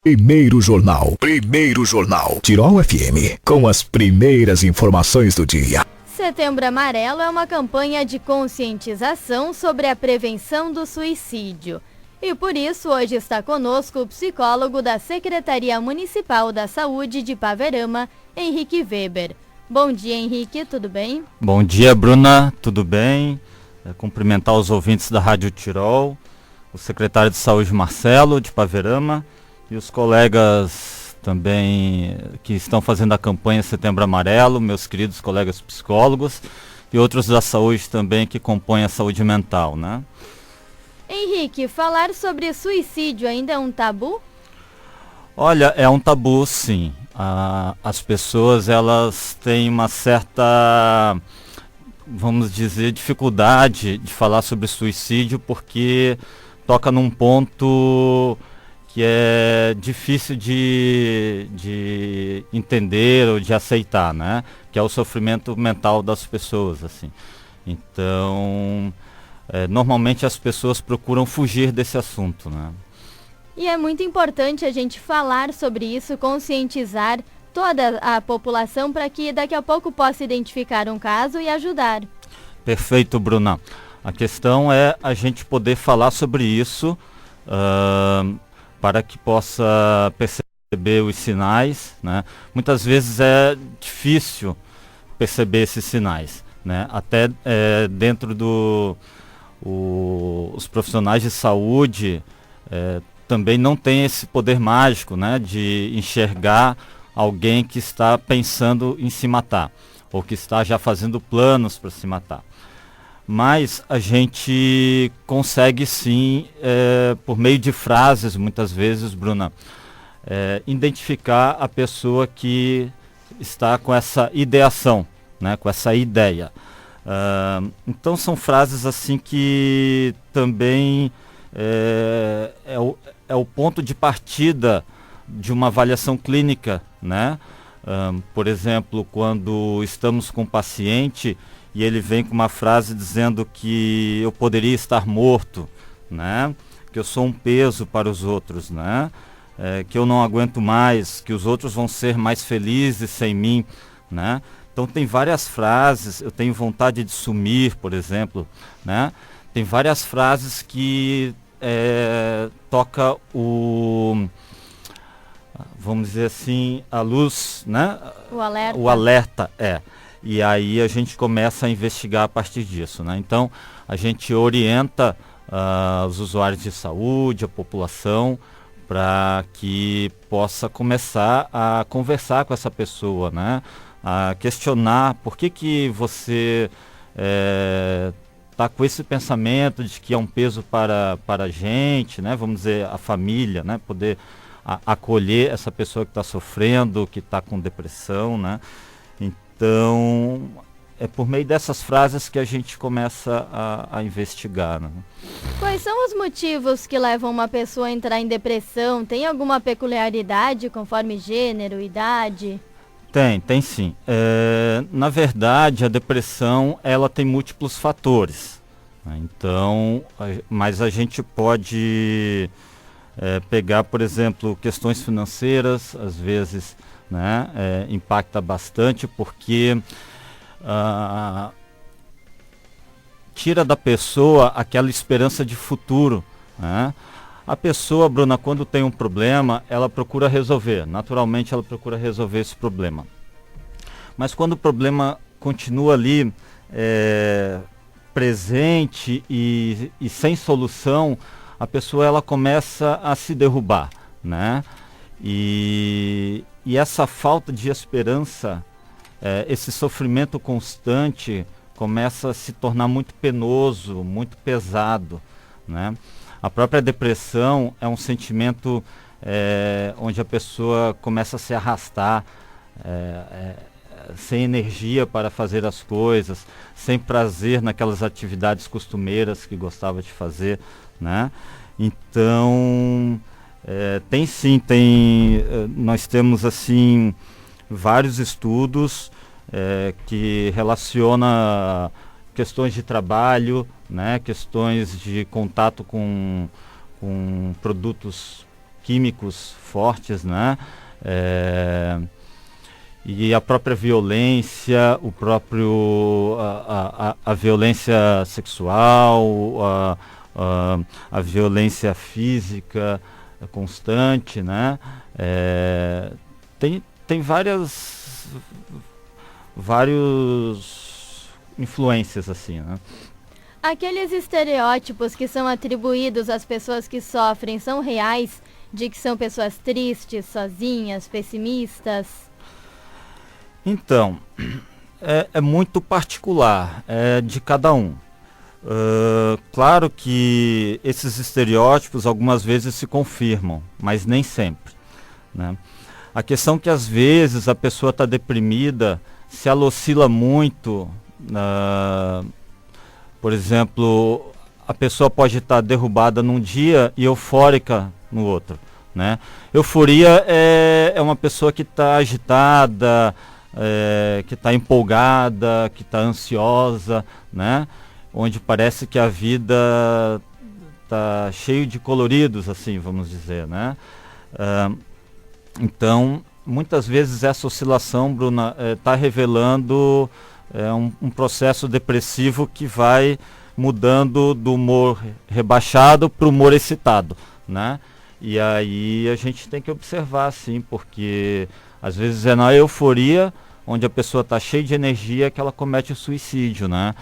Primeiro Jornal. Tirol FM, com as primeiras informações do dia. Setembro Amarelo é uma campanha de conscientização sobre a prevenção do suicídio. E por isso, hoje está conosco o psicólogo da Secretaria Municipal da Saúde de Paverama, Henrique Weber. Bom dia, Henrique, tudo bem? Bom dia, Bruna, tudo bem? Cumprimentar os ouvintes da Rádio Tirol, o secretário de Saúde Marcelo, de Paverama, e os colegas também que estão fazendo a campanha Setembro Amarelo, meus queridos colegas psicólogos e outros da saúde também que compõem a saúde mental, né? Henrique, falar sobre suicídio ainda é um tabu? Olha, é um tabu, sim. As pessoas, elas têm uma certa, vamos dizer, dificuldade de falar sobre suicídio porque toca num ponto que é difícil de entender ou de aceitar, né? Que é o sofrimento mental das pessoas, assim. Então, normalmente as pessoas procuram fugir desse assunto, né? E é muito importante a gente falar sobre isso, conscientizar toda a população para que daqui a pouco possa identificar um caso e ajudar. Perfeito, Bruna. A questão é a gente poder falar sobre isso, para que possa perceber os sinais, né? Muitas vezes é difícil perceber esses sinais, né? Até dentro os profissionais de saúde também não tem esse poder mágico, né? De enxergar alguém que está pensando em se matar, ou que está já fazendo planos para se matar. Mas a gente consegue sim, por meio de frases, muitas vezes, Bruna, identificar a pessoa que está com essa ideação, né, com essa ideia. Então são frases assim que também é o ponto de partida de uma avaliação clínica, né? Por exemplo, quando estamos com um paciente e ele vem com uma frase dizendo que eu poderia estar morto, né? Que eu sou um peso para os outros, né? Que eu não aguento mais, que os outros vão ser mais felizes sem mim, né? Então tem várias frases, eu tenho vontade de sumir, por exemplo, né? Tem várias frases que toca vamos dizer assim, a luz, né? O alerta, E aí a gente começa a investigar a partir disso, né? Então a gente orienta os usuários de saúde, a população, para que possa começar a conversar com essa pessoa, né? A questionar por que você está com esse pensamento de que é um peso para a gente, né? Vamos dizer, a família, né? Poder acolher essa pessoa que está sofrendo, que está com depressão, né? Então, é por meio dessas frases que a gente começa a investigar, né? Quais são os motivos que levam uma pessoa a entrar em depressão? Tem alguma peculiaridade conforme gênero, idade? Tem sim. Na verdade, a depressão, ela tem múltiplos fatores, né? Então, mas a gente pode pegar, por exemplo, questões financeiras, às vezes, né, impacta bastante porque tira da pessoa aquela esperança de futuro, né? A pessoa, Bruna, quando tem um problema, ela procura resolver, naturalmente ela procura resolver esse problema. Mas quando o problema continua ali presente e sem solução, a pessoa ela começa a se derrubar, né? E essa falta de esperança, esse sofrimento constante começa a se tornar muito penoso, muito pesado, né? A própria depressão é um sentimento onde a pessoa começa a se arrastar, sem energia para fazer as coisas, sem prazer naquelas atividades costumeiras que gostava de fazer, né? Então, nós temos assim vários estudos que relacionam questões de trabalho, né, questões de contato com produtos químicos fortes, né? E a própria violência, a violência sexual, a violência física constante, né? Tem várias influências assim, né? Aqueles estereótipos que são atribuídos às pessoas que sofrem são reais, de que são pessoas tristes, sozinhas, pessimistas? Então, é muito particular, de cada um. Claro que esses estereótipos algumas vezes se confirmam, mas nem sempre, né? A questão é que às vezes a pessoa está deprimida, se ela oscila muito, por exemplo, a pessoa pode estar derrubada num dia e eufórica no outro, né? Euforia é uma pessoa que está agitada, que está empolgada, que está ansiosa, né? Onde parece que a vida está cheio de coloridos, assim, vamos dizer, né? Então, muitas vezes essa oscilação, Bruna, está revelando um processo depressivo que vai mudando do humor rebaixado para o humor excitado, né? E aí a gente tem que observar, assim, porque às vezes é na euforia, onde a pessoa está cheia de energia, que ela comete o suicídio, né?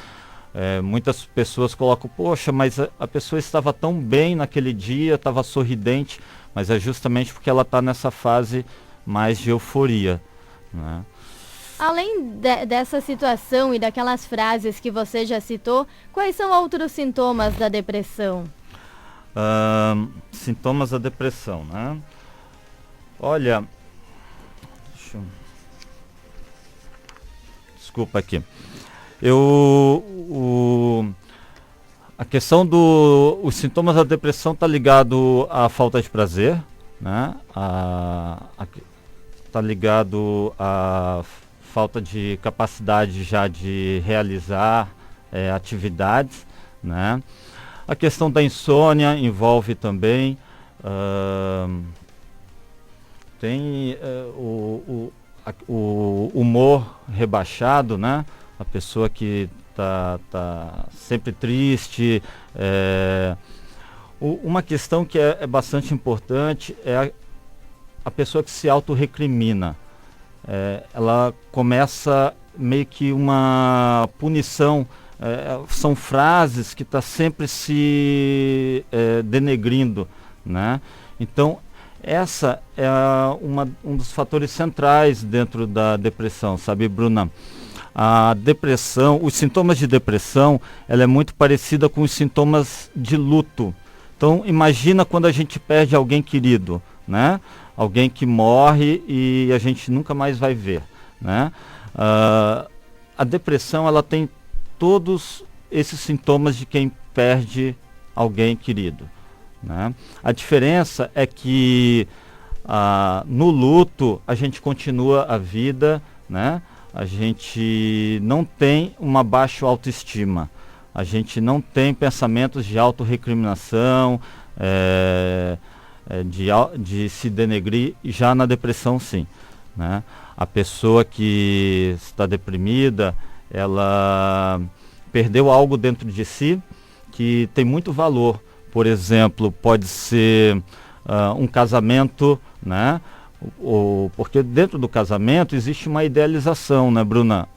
Muitas pessoas colocam, poxa, mas a pessoa estava tão bem naquele dia, estava sorridente, mas é justamente porque ela está nessa fase mais de euforia, né? Além dessa situação e daquelas frases que você já citou, quais são outros sintomas da depressão? Sintomas da depressão, né? Olha, desculpa aqui. A questão os sintomas da depressão está ligado à falta de prazer, né? Está ligado à falta de capacidade já de realizar atividades, né? A questão da insônia envolve também, tem o humor rebaixado, né? A pessoa que tá sempre triste. Uma questão que é bastante importante é a pessoa que se autorrecrimina. Ela começa meio que uma punição, são frases que está sempre se denegrindo, né? Então, essa é um dos fatores centrais dentro da depressão, sabe, Bruna? A depressão, os sintomas de depressão, ela é muito parecida com os sintomas de luto. Então, imagina quando a gente perde alguém querido, né? Alguém que morre e a gente nunca mais vai ver, né? A depressão, ela tem todos esses sintomas de quem perde alguém querido, né? A diferença é que no luto a gente continua a vida, né? A gente não tem uma baixa autoestima, a gente não tem pensamentos de autorrecriminação, de se denegrir. Já na depressão, sim, né? A pessoa que está deprimida, ela perdeu algo dentro de si que tem muito valor. Por exemplo, pode ser um casamento, né? Porque dentro do casamento existe uma idealização, né, Bruna?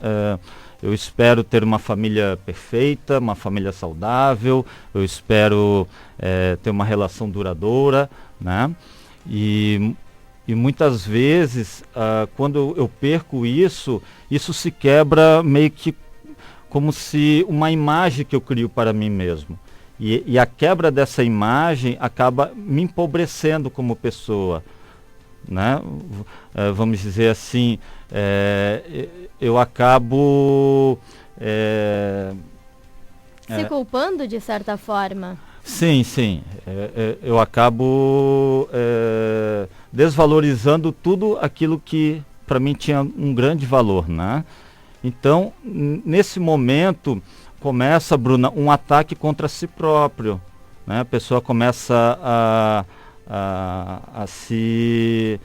Eu espero ter uma família perfeita, uma família saudável, eu espero ter uma relação duradoura, né? E muitas vezes, quando eu perco isso se quebra meio que como se uma imagem que eu crio para mim mesmo. E a quebra dessa imagem acaba me empobrecendo como pessoa, né? Vamos dizer assim, eu acabo se culpando de certa forma. Sim, eu acabo desvalorizando tudo aquilo que para mim tinha um grande valor, né? Então, nesse momento começa, Bruna, um ataque contra si próprio, né? A pessoa começa a se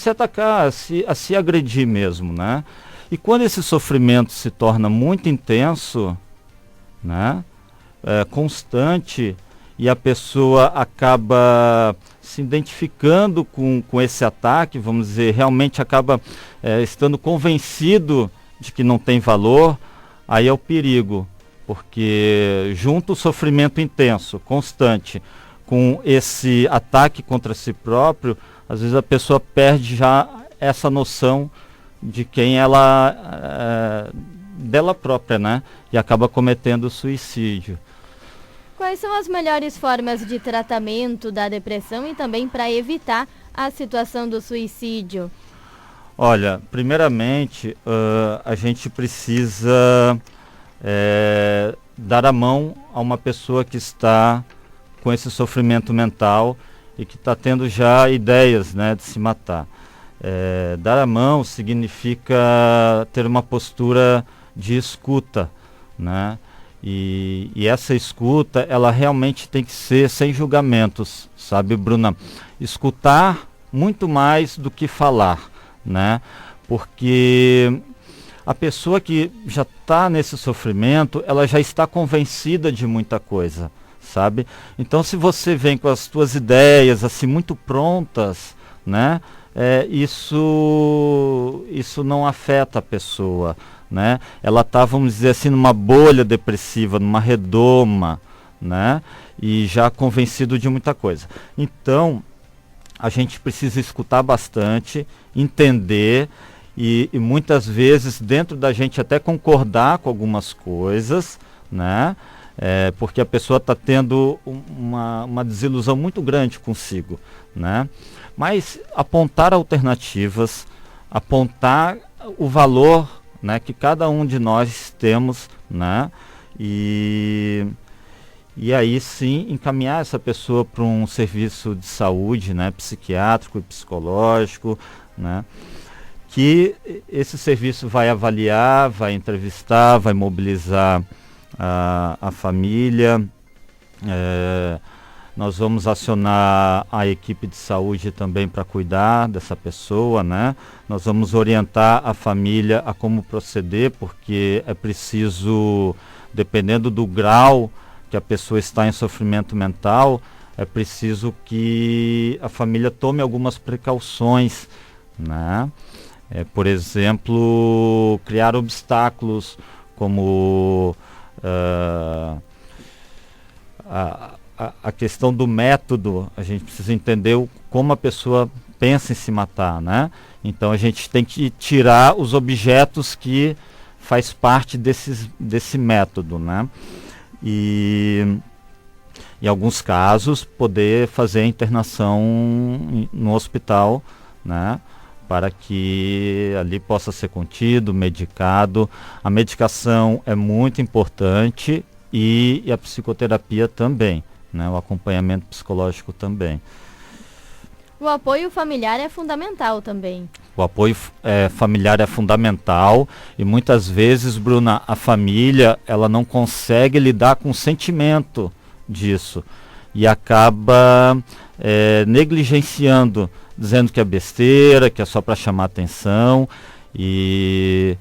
atacar, a se agredir mesmo, né? E quando esse sofrimento se torna muito intenso, né, constante, e a pessoa acaba se identificando com esse ataque, vamos dizer, realmente acaba estando convencido de que não tem valor, aí é o perigo, porque junto o sofrimento intenso, constante, com esse ataque contra si próprio, às vezes a pessoa perde já essa noção de quem ela dela própria, né? E acaba cometendo suicídio. Quais são as melhores formas de tratamento da depressão e também para evitar a situação do suicídio? Olha, primeiramente, a gente precisa dar a mão a uma pessoa que está com esse sofrimento mental e que está tendo já ideias, né, de se matar. Dar a mão significa ter uma postura de escuta, né? E essa escuta, ela realmente tem que ser sem julgamentos, sabe, Bruna? Escutar muito mais do que falar, né? Porque a pessoa que já está nesse sofrimento, ela já está convencida de muita coisa, sabe? Então, se você vem com as suas ideias assim muito prontas, né? Isso não afeta a pessoa, né? Ela está, vamos dizer assim, numa bolha depressiva, numa redoma, né? E já convencido de muita coisa. Então, a gente precisa escutar bastante, entender e muitas vezes dentro da gente até concordar com algumas coisas, né? Porque a pessoa está tendo uma desilusão muito grande consigo, né? Mas apontar alternativas, apontar o valor, né, que cada um de nós temos, né? E aí sim encaminhar essa pessoa para um serviço de saúde, né, psiquiátrico e psicológico, né? Que esse serviço vai avaliar, vai entrevistar, vai mobilizar a família. Nós vamos acionar a equipe de saúde também para cuidar dessa pessoa, né? Nós vamos orientar a família a como proceder, porque é preciso, dependendo do grau que a pessoa está em sofrimento mental, é preciso que a família tome algumas precauções, né? Por exemplo, criar obstáculos, como a questão do método. A gente precisa entender como a pessoa pensa em se matar, né? Então a gente tem que tirar os objetos que faz parte desse método, né? E em alguns casos poder fazer a internação no hospital, né? Para que ali possa ser contido, medicado. A medicação é muito importante e a psicoterapia também, né? O acompanhamento psicológico também. O apoio familiar é fundamental também. O apoio familiar é fundamental e muitas vezes, Bruna, a família ela não consegue lidar com o sentimento disso e acaba negligenciando, dizendo que é besteira, que é só para chamar atenção, e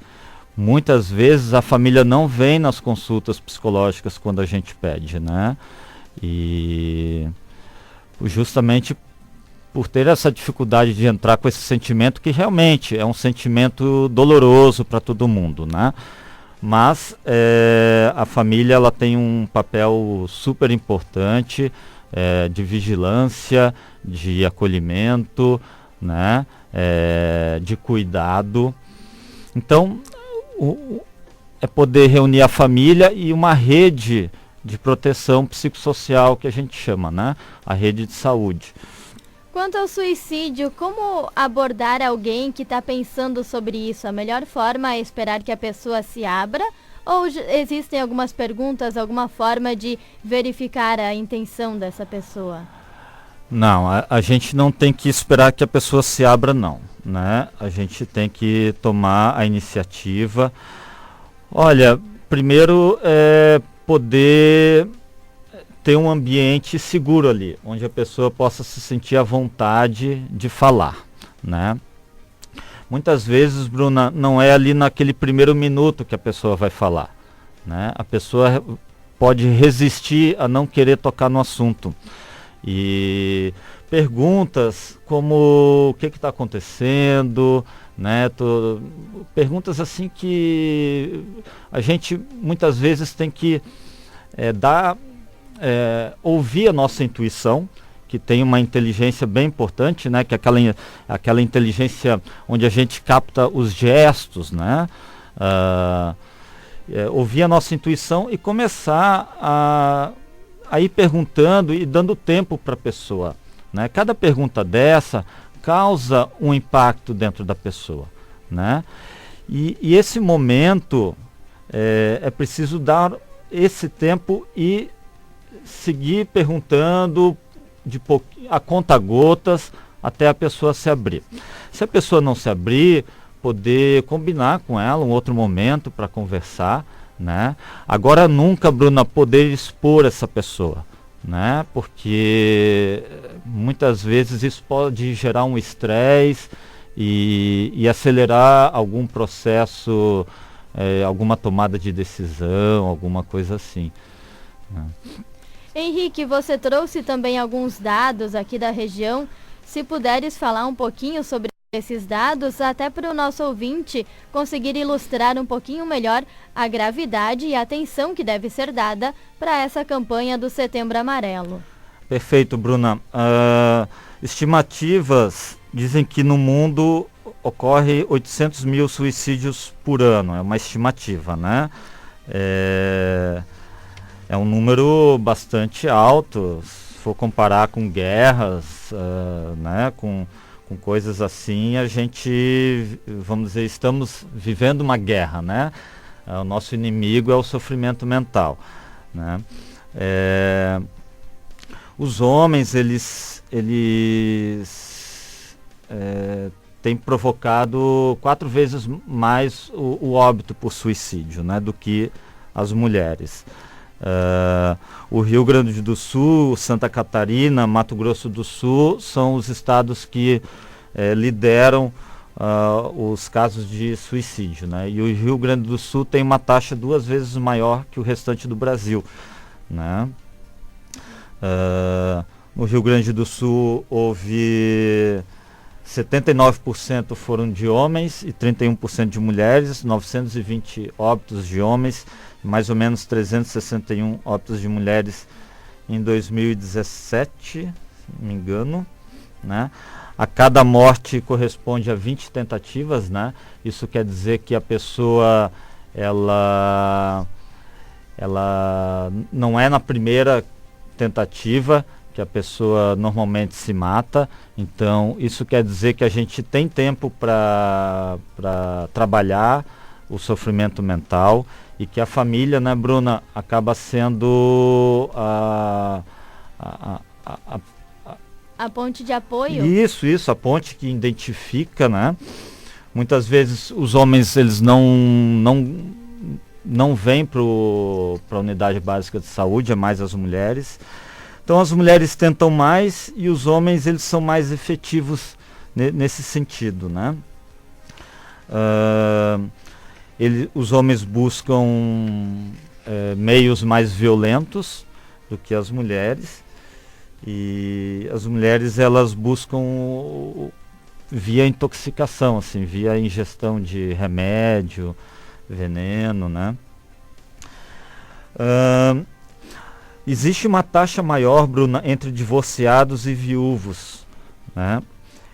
muitas vezes a família não vem nas consultas psicológicas quando a gente pede, né? E justamente por ter essa dificuldade de entrar com esse sentimento, que realmente é um sentimento doloroso para todo mundo, né? Mas a família ela tem um papel super importante de vigilância, de acolhimento, né? De cuidado. Então, é poder reunir a família e uma rede de proteção psicossocial que a gente chama, né? A rede de saúde. Quanto ao suicídio, como abordar alguém que está pensando sobre isso? A melhor forma é esperar que a pessoa se abra? Ou existem algumas perguntas, alguma forma de verificar a intenção dessa pessoa? Não, a gente não tem que esperar que a pessoa se abra, não, né? A gente tem que tomar a iniciativa. Olha, primeiro poder ter um ambiente seguro ali, onde a pessoa possa se sentir à vontade de falar, né? Muitas vezes, Bruna, não é ali naquele primeiro minuto que a pessoa vai falar, né? A pessoa pode resistir a não querer tocar no assunto. E perguntas como o que está acontecendo, né? Perguntas assim que a gente muitas vezes tem que ouvir a nossa intuição, que tem uma inteligência bem importante, né? Que é aquela inteligência onde a gente capta os gestos, né? Ouvir a nossa intuição e começar a ir perguntando e dando tempo para a pessoa, né? Cada pergunta dessa causa um impacto dentro da pessoa, né? E esse momento é preciso dar esse tempo e seguir perguntando a conta-gotas até a pessoa se abrir. Se a pessoa não se abrir, poder combinar com ela um outro momento para conversar, né? Agora nunca, Bruna, poder expor essa pessoa, né? Porque muitas vezes isso pode gerar um estresse e acelerar algum processo, alguma tomada de decisão, alguma coisa assim, né? Henrique, você trouxe também alguns dados aqui da região. Se puderes falar um pouquinho sobre esses dados, até para o nosso ouvinte conseguir ilustrar um pouquinho melhor a gravidade e a atenção que deve ser dada para essa campanha do Setembro Amarelo. Perfeito, Bruna. Estimativas dizem que no mundo ocorre 800 mil suicídios por ano. É uma estimativa, né? É um número bastante alto, se for comparar com guerras, né, com coisas assim, a gente, vamos dizer, estamos vivendo uma guerra, né? O nosso inimigo é o sofrimento mental, né? Os homens, eles têm provocado 4 vezes mais o óbito por suicídio, né, do que as mulheres. O Rio Grande do Sul, Santa Catarina, Mato Grosso do Sul são os estados que lideram os casos de suicídio, né? E o Rio Grande do Sul tem uma taxa 2 vezes maior que o restante do Brasil, né? No Rio Grande do Sul houve 79% foram de homens e 31% de mulheres, 920 óbitos de homens, mais ou menos 361 óbitos de mulheres em 2017, se não me engano, né? A cada morte corresponde a 20 tentativas, né? Isso quer dizer que a pessoa ela não é na primeira tentativa que a pessoa normalmente se mata. Então isso quer dizer que a gente tem tempo para trabalhar o sofrimento mental e que a família, né, Bruna, acaba sendo a ponte de apoio? Isso, a ponte que identifica, né? Muitas vezes os homens, eles não vêm para a unidade básica de saúde, é mais as mulheres. Então as mulheres tentam mais e os homens, eles são mais efetivos nesse sentido, né? Os homens buscam meios mais violentos do que as mulheres, e as mulheres, elas buscam via intoxicação, assim, via ingestão de remédio, veneno, né? Existe uma taxa maior, Bruna, entre divorciados e viúvos, né?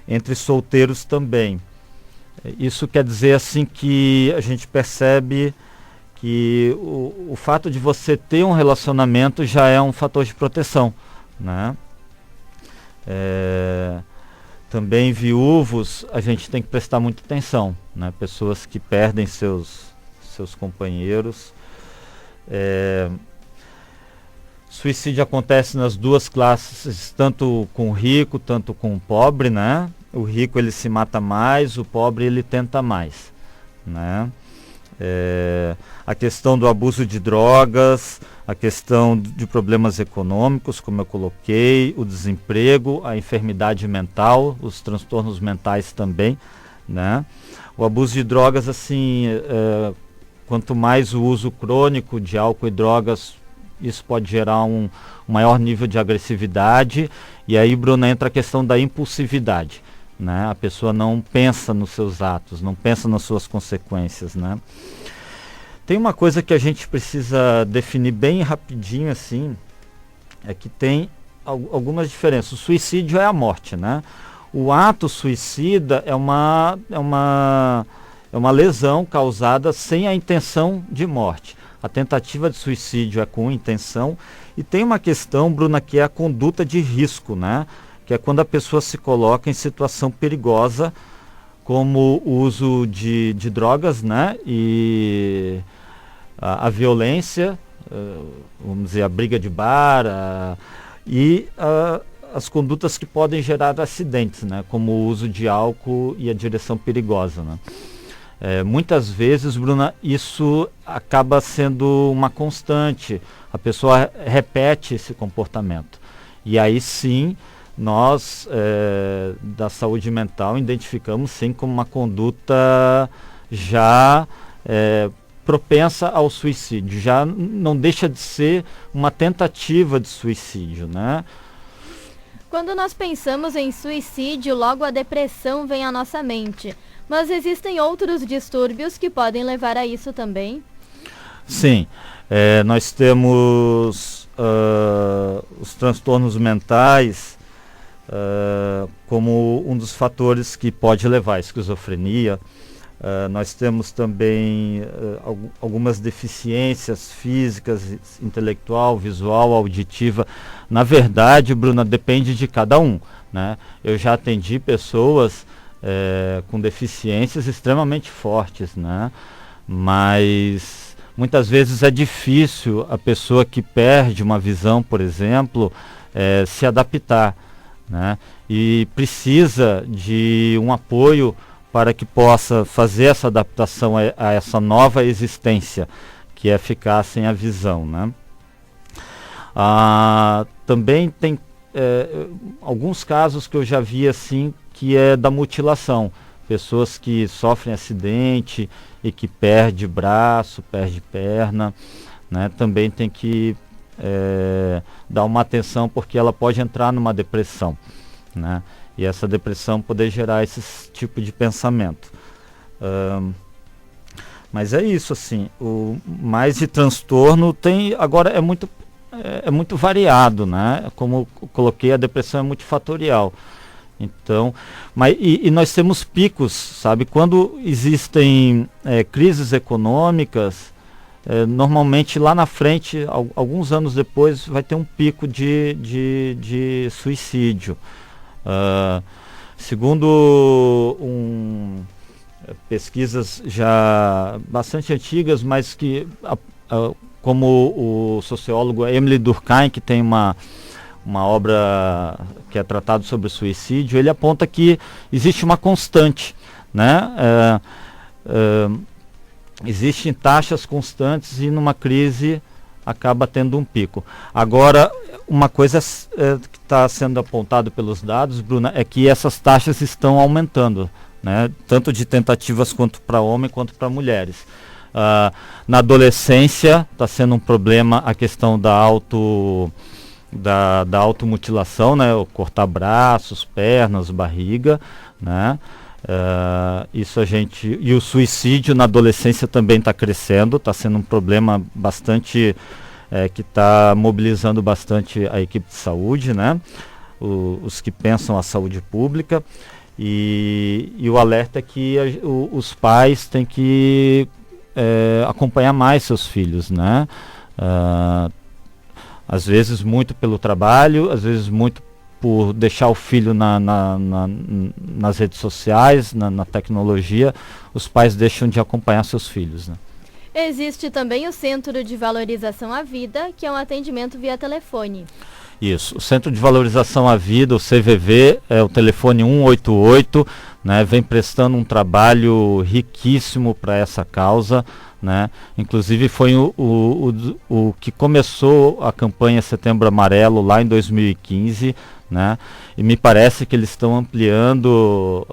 Entre solteiros também. Isso quer dizer assim que a gente percebe que o fato de você ter um relacionamento já é um fator de proteção, né? Também viúvos, a gente tem que prestar muita atenção, né? Pessoas que perdem seus companheiros. Suicídio acontece nas duas classes, tanto com o rico, tanto com o pobre, né? O rico, ele se mata mais, o pobre, ele tenta mais, né? A questão do abuso de drogas, a questão de problemas econômicos, como eu coloquei, o desemprego, a enfermidade mental, os transtornos mentais também, né? O abuso de drogas, assim, quanto mais o uso crônico de álcool e drogas, isso pode gerar um maior nível de agressividade. E aí, Bruna, entra a questão da impulsividade, né? A pessoa não pensa nos seus atos, não pensa nas suas consequências, né? Tem uma coisa que a gente precisa definir bem rapidinho, assim, é que tem algumas diferenças. O suicídio é a morte, né? O ato suicida é uma lesão causada sem a intenção de morte. A tentativa de suicídio é com intenção. E tem uma questão, Bruna, que é a conduta de risco, né? Que é quando a pessoa se coloca em situação perigosa, como o uso de drogas, né? E a violência, vamos dizer, a briga de bar, e as condutas que podem gerar acidentes, né? Como o uso de álcool e a direção perigosa, né? Muitas vezes, Bruna, isso acaba sendo uma constante. A pessoa repete esse comportamento. E aí sim, nós da saúde mental identificamos sim como uma conduta já propensa ao suicídio. Já não deixa de ser uma tentativa de suicídio, né? Quando nós pensamos em suicídio, logo a depressão vem à nossa mente. Mas existem outros distúrbios que podem levar a isso também? Sim, nós temos os transtornos mentais como um dos fatores que pode levar à esquizofrenia. Nós temos também algumas deficiências físicas, intelectual, visual, auditiva. Na verdade, Bruna, depende de cada um, né? Eu já atendi pessoas com deficiências extremamente fortes, né? Mas muitas vezes é difícil a pessoa que perde uma visão, por exemplo, se adaptar, né? E precisa de um apoio para que possa fazer essa adaptação a essa nova existência, que é ficar sem a visão, né? Também tem alguns casos que eu já vi assim, que é da mutilação. Pessoas que sofrem acidente e que perde braço, perde perna, né? Também tem que dar uma atenção, porque ela pode entrar numa depressão, né? E essa depressão poder gerar esse tipo de pensamento. Mas é isso, assim, o mais de transtorno tem, agora é muito variado, né? Como eu coloquei, a depressão é multifatorial. Então, e nós temos picos, sabe? Quando existem crises econômicas, normalmente lá na frente, alguns anos depois, vai ter um pico de suicídio. Segundo pesquisas já bastante antigas, mas que, como o sociólogo Emile Durkheim, que tem uma obra que é tratado sobre o suicídio, ele aponta que existe uma constante, né? Existem taxas constantes e numa crise acaba tendo um pico. Agora, uma coisa que está sendo apontado pelos dados, Bruna, é que essas taxas estão aumentando, né? Tanto de tentativas quanto para homem quanto para mulheres. Na adolescência está sendo um problema a questão da automutilação, né? O cortar braços, pernas, barriga, né? E o suicídio na adolescência também está crescendo, está sendo um problema bastante que está mobilizando bastante a equipe de saúde, né? Os que pensam a saúde pública, e o alerta é que os pais têm que acompanhar mais seus filhos, né? Às vezes muito pelo trabalho, às vezes muito por deixar o filho nas redes sociais, na tecnologia. Os pais deixam de acompanhar seus filhos, né? Existe também o Centro de Valorização à Vida, que é um atendimento via telefone. Isso, o Centro de Valorização à Vida, o CVV, é o telefone 188, né, vem prestando um trabalho riquíssimo para essa causa, né, inclusive foi o que começou a campanha Setembro Amarelo lá em 2015, né, e me parece que eles estão ampliando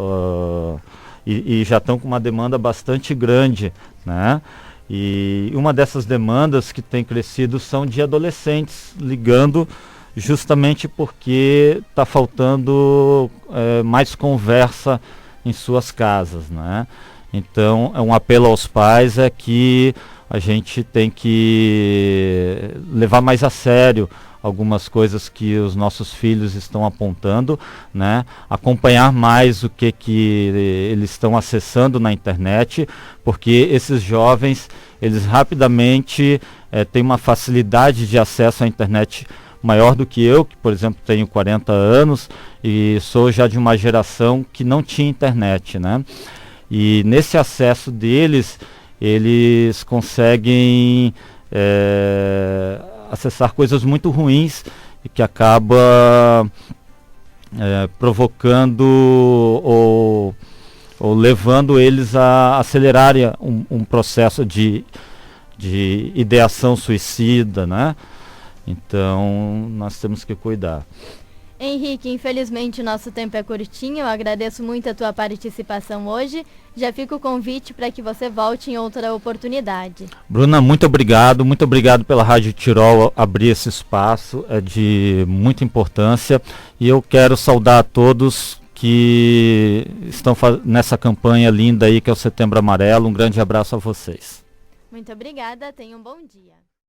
e já estão com uma demanda bastante grande, né. E uma dessas demandas que tem crescido são de adolescentes ligando justamente porque está faltando mais conversa em suas casas, né? Então, um apelo aos pais é que a gente tem que levar mais a sério algumas coisas que os nossos filhos estão apontando, né? Acompanhar mais o que eles estão acessando na internet, porque esses jovens, eles rapidamente têm uma facilidade de acesso à internet maior do que eu, que por exemplo tenho 40 anos e sou já de uma geração que não tinha internet, né? E nesse acesso deles, eles conseguem acessar coisas muito ruins e que acaba provocando ou levando eles a acelerarem um processo de ideação suicida, né? Então, nós temos que cuidar. Henrique, infelizmente o nosso tempo é curtinho, eu agradeço muito a tua participação hoje. Já fica o convite para que você volte em outra oportunidade. Bruna, muito obrigado pela Rádio Tirol abrir esse espaço, é de muita importância. E eu quero saudar a todos que estão nessa campanha linda aí que é o Setembro Amarelo. Um grande abraço a vocês. Muito obrigada, tenha um bom dia.